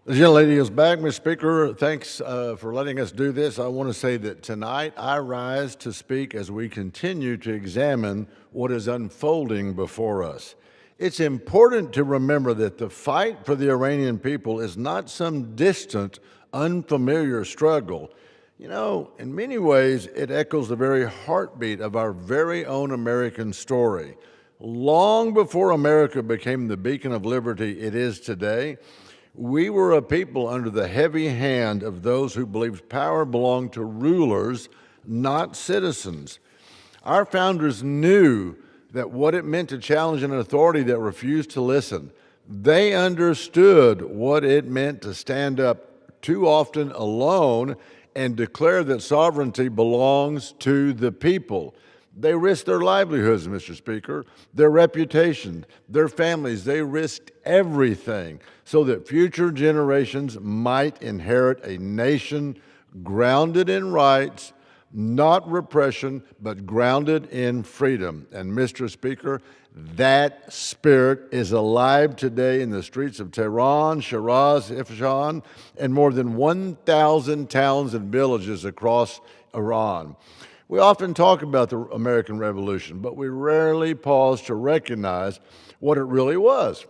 The gentlelady is back, Mr. Speaker. Thanks for letting us do this. I want to say that tonight I rise to speak as we continue to examine what is unfolding before us. It's important to remember that the fight for the Iranian people is not some distant, unfamiliar struggle. You know, in many ways, it echoes the very heartbeat of our very own American story. Long before America became the beacon of liberty it is today, we were a people under the heavy hand of those who believed power belonged to rulers, not citizens. Our founders knew that what it meant to challenge an authority that refused to listen. They understood what it meant to stand up too often alone and declare that sovereignty belongs to the people. They risked their livelihoods, Mr. Speaker, their reputation, their families. They risked everything so that future generations might inherit a nation grounded in rights, not repression, but grounded in freedom. And Mr. Speaker, that spirit is alive today in the streets of Tehran, Shiraz, Isfahan, and more than 1,000 towns and villages across Iran. We often talk about the American Revolution, but we rarely pause to recognize what it really was: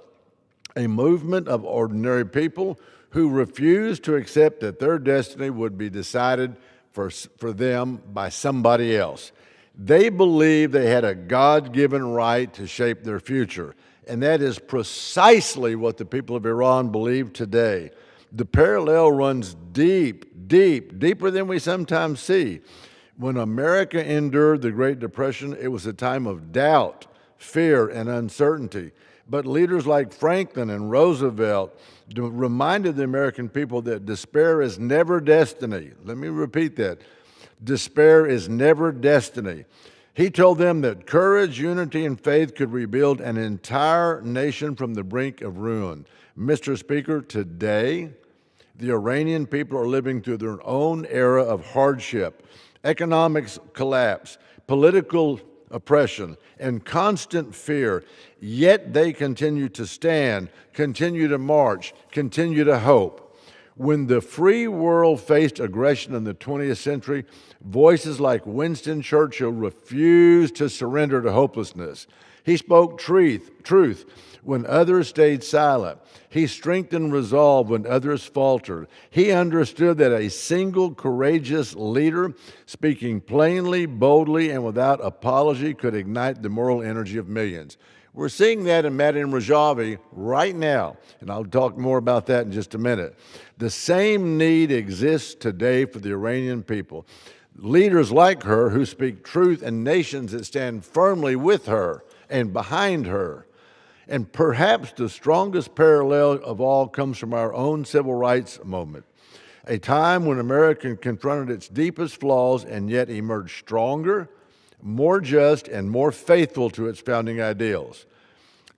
a movement of ordinary people who refused to accept that their destiny would be decided for them by somebody else. They believed they had a God-given right to shape their future, and that is precisely what the people of Iran believe today. The parallel runs deeper than we sometimes see. When America endured the Great Depression, it was a time of doubt, fear, and uncertainty. But leaders like Franklin and Roosevelt reminded the American people that despair is never destiny. Let me repeat that. Despair is never destiny. He told them that courage, unity, and faith could rebuild an entire nation from the brink of ruin. Mr. Speaker, today, the Iranian people are living through their own era of hardship, economic collapse, political oppression, and constant fear, yet they continue to stand, continue to march, continue to hope. When the free world faced aggression in the 20th century, voices like Winston Churchill refused to surrender to hopelessness. He spoke truth when others stayed silent. He strengthened resolve when others faltered. He understood that a single courageous leader, speaking plainly, boldly, and without apology, could ignite the moral energy of millions. We're seeing that in Madame Rajavi right now, and I'll talk more about that in just a minute. The same need exists today for the Iranian people. Leaders like her who speak truth and nations that stand firmly with her and behind her. And perhaps the strongest parallel of all comes from our own civil rights moment, a time when America confronted its deepest flaws and yet emerged stronger, more just, and more faithful to its founding ideals.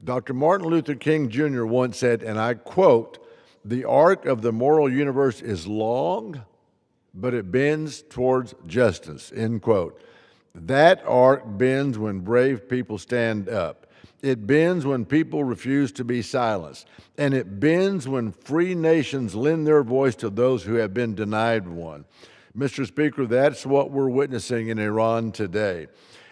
Dr. Martin Luther King Jr. once said, and I quote, "The arc of the moral universe is long, but it bends towards justice," end quote. That arc bends when brave people stand up. It bends when people refuse to be silenced. And it bends when free nations lend their voice to those who have been denied one. Mr. Speaker, that's what we're witnessing in Iran today.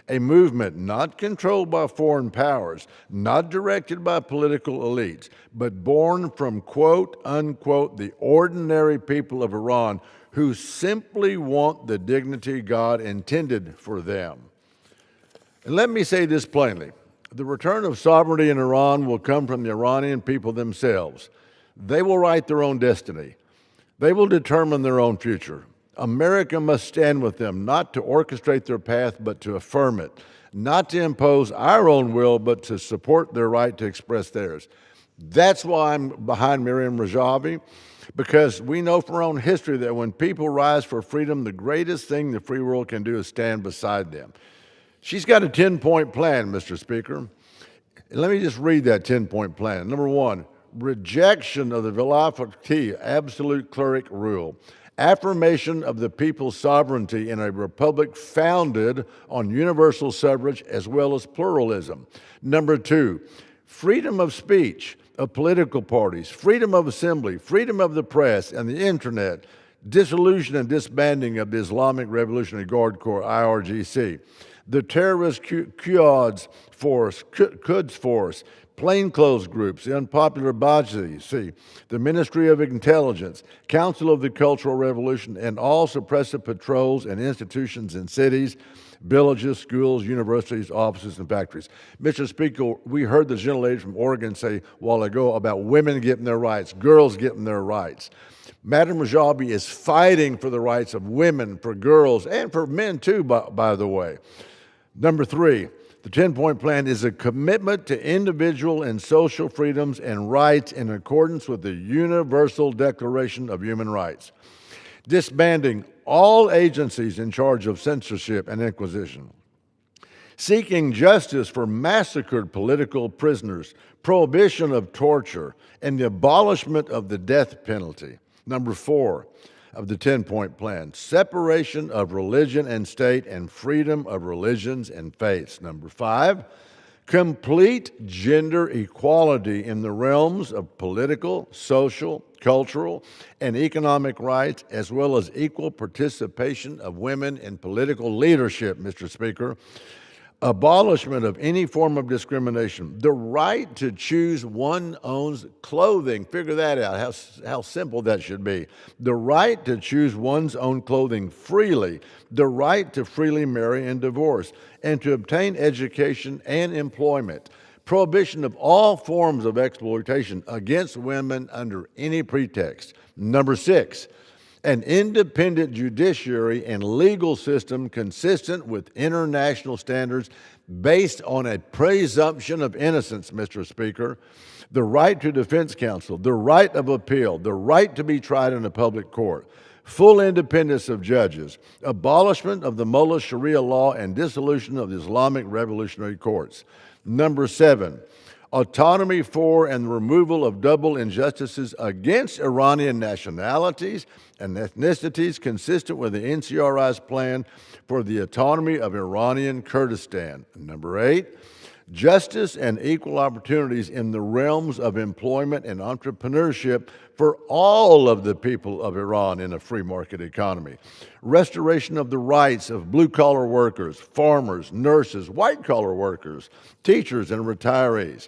A movement not controlled by foreign powers, not directed by political elites, but born from, quote, unquote, the ordinary people of Iran who simply want the dignity God intended for them. And let me say this plainly. The return of sovereignty in Iran will come from the Iranian people themselves. They will write their own destiny. They will determine their own future. America must stand with them, not to orchestrate their path, but to affirm it, not to impose our own will, but to support their right to express theirs. That's why I'm behind Miriam Rajavi, because we know from our own history that when people rise for freedom, the greatest thing the free world can do is stand beside them. She's got a 10-point plan, Mr. Speaker. Let me just read that 10-point plan. Number one, rejection of the Velafati, absolute cleric rule. Affirmation of the people's sovereignty in a republic founded on universal suffrage as well as pluralism. Number two, freedom of speech, of political parties, freedom of assembly, freedom of the press and the internet, dissolution and disbanding of the Islamic Revolutionary Guard Corps, IRGC, the terrorist Quds Force, plainclothes groups, the unpopular Ba'athi, the Ministry of Intelligence, Council of the Cultural Revolution, and all suppressive patrols and institutions in cities, villages, schools, universities, offices, and factories. Mr. Speaker, we heard the gentlelady from Oregon say a while ago about women getting their rights, girls getting their rights. Madam Rajabi is fighting for the rights of women, for girls, and for men too, by the way. Number 3, the 10-point plan is a commitment to individual and social freedoms and rights in accordance with the Universal Declaration of Human Rights. Disbanding all agencies in charge of censorship and inquisition. Seeking justice for massacred political prisoners, prohibition of torture, and the abolishment of the death penalty. Number 4 of the 10-point plan, separation of religion and state and freedom of religions and faiths. Number 5, complete gender equality in the realms of political, social, cultural, and economic rights, as well as equal participation of women in political leadership, Mr. Speaker. Abolishment of any form of discrimination. The right to choose one's own clothing. Figure that out, how simple that should be. The right to choose one's own clothing freely. The right to freely marry and divorce. And to obtain education and employment. Prohibition of all forms of exploitation against women under any pretext. Number 6, an independent judiciary and legal system consistent with international standards based on a presumption of innocence, Mr. Speaker. The right to defense counsel, the right of appeal, the right to be tried in a public court, full independence of judges, abolishment of the Mullah Sharia law, and dissolution of the Islamic Revolutionary Courts. Number 7, autonomy for and the removal of double injustices against Iranian nationalities and ethnicities consistent with the NCRI's plan for the autonomy of Iranian Kurdistan. Number 8, justice and equal opportunities in the realms of employment and entrepreneurship for all of the people of Iran in a free market economy. Restoration of the rights of blue-collar workers, farmers, nurses, white-collar workers, teachers, and retirees.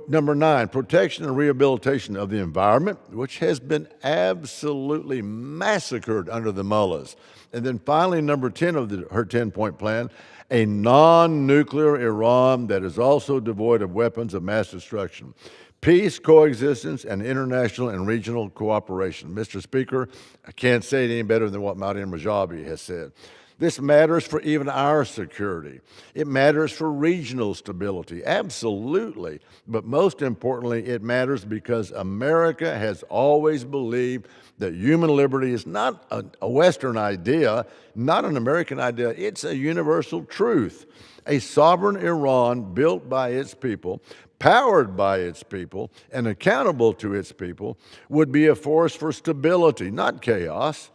Number 9, protection and rehabilitation of the environment, which has been absolutely massacred under the mullahs. And then finally, number 10 of her 10-point plan, a non-nuclear Iran that is also devoid of weapons of mass destruction. Peace, coexistence, and international and regional cooperation. Mr. Speaker, I can't say it any better than what Madam Rajabi has said. This matters for even our security. It matters for regional stability, absolutely. But most importantly, it matters because America has always believed that human liberty is not a Western idea, not an American idea. It's a universal truth. A sovereign Iran built by its people, powered by its people, and accountable to its people would be a force for stability, not chaos.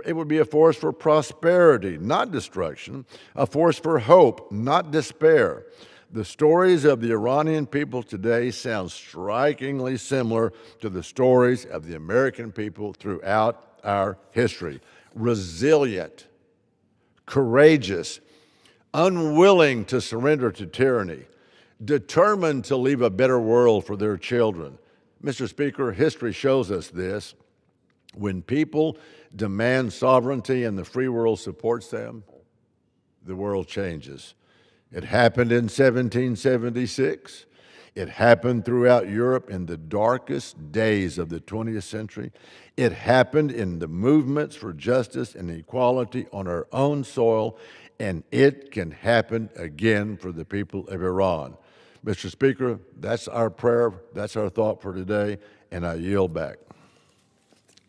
It would be a force for prosperity, not destruction, a force for hope, not despair. The stories of the Iranian people today sound strikingly similar to the stories of the American people throughout our history. Resilient, courageous, unwilling to surrender to tyranny, determined to leave a better world for their children. Mr. Speaker, history shows us this. When people demand sovereignty and the free world supports them, the world changes. It happened in 1776. It happened throughout Europe in the darkest days of the 20th century. It happened in the movements for justice and equality on our own soil, and it can happen again for the people of Iran. Mr. Speaker, that's our prayer, that's our thought for today, and I yield back.